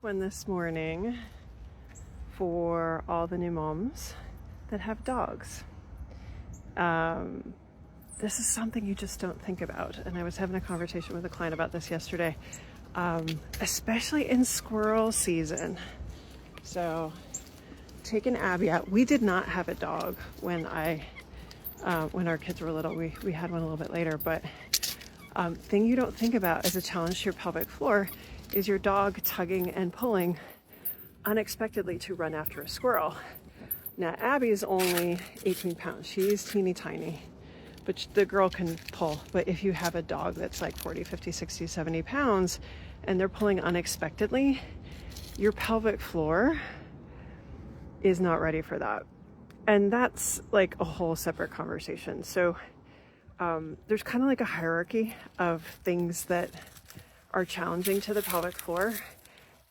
One this morning for all the new moms that have dogs. This is something you just don't think about, and I was having a conversation with a client about this yesterday, especially in squirrel season. So taking Abby out, we did not have a dog when our kids were little. We had one a little bit later, but thing you don't think about as a challenge to your pelvic floor is your dog tugging and pulling unexpectedly to run after a squirrel. Now Abby is only 18 pounds. She's teeny tiny, but the girl can pull. But if you have a dog that's like 40, 50, 60, 70 pounds and they're pulling unexpectedly, your pelvic floor is not ready for that. And that's like a whole separate conversation. So there's kind of like a hierarchy of things that are challenging to the pelvic floor,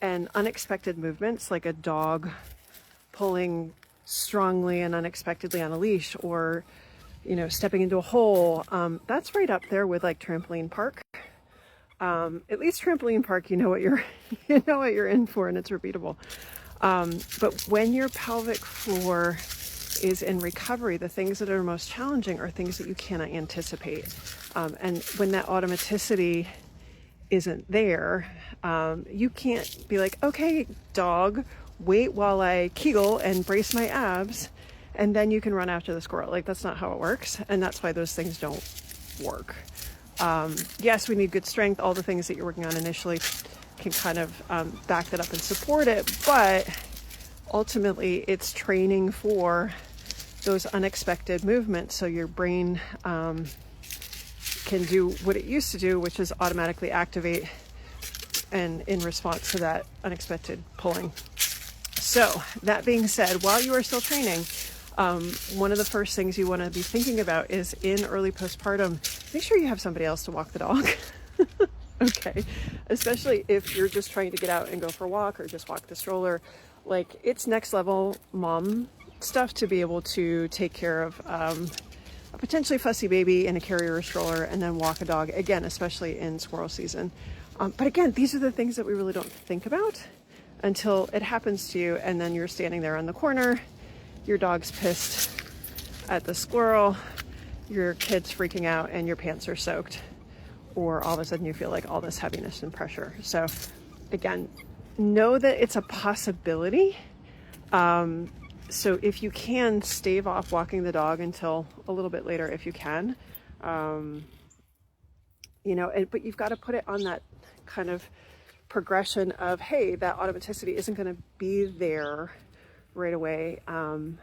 and unexpected movements like a dog pulling strongly and unexpectedly on a leash, or stepping into a hole, that's right up there with like trampoline park. At least trampoline park, you know what you're in for, and it's repeatable. But when your pelvic floor is in recovery, the things that are most challenging are things that you cannot anticipate. And when that automaticity isn't there, you can't be like, okay, dog, wait while I Kegel and brace my abs, and then you can run after the squirrel. Like, that's not how it works. And that's why those things don't work. Yes, we need good strength. All the things that you're working on initially can kind of back that up and support it. But ultimately, it's training for those unexpected movements. So your brain can do what it used to do, which is automatically activate and in response to that unexpected pulling. So that being said, while you are still training, one of the first things you want to be thinking about is in early postpartum, make sure you have somebody else to walk the dog. Okay, especially if you're just trying to get out and go for a walk or just walk the stroller. Like, it's next level mom stuff to be able to take care of a potentially fussy baby in a carrier or stroller and then walk a dog, again, especially in squirrel season. But again, these are the things that we really don't think about until it happens to you, and then you're standing there on the corner, your dog's pissed at the squirrel, your kid's freaking out, and your pants are soaked, or all of a sudden you feel like all this heaviness and pressure. So again, know that it's a possibility. So if you can, stave off walking the dog until a little bit later if you can. But you've got to put it on that kind of progression of, hey, that automaticity isn't going to be there right away. And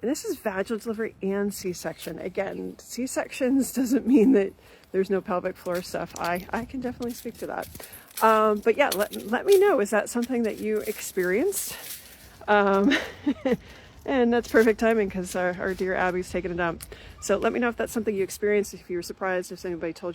this is vaginal delivery and C-section. Again, C-sections doesn't mean that there's no pelvic floor stuff. I can definitely speak to that. But yeah, let me know. Is that something that you experienced? And that's perfect timing because our dear Abby's taking a dump. So let me know if that's something you experienced, if you were surprised, if anybody told you.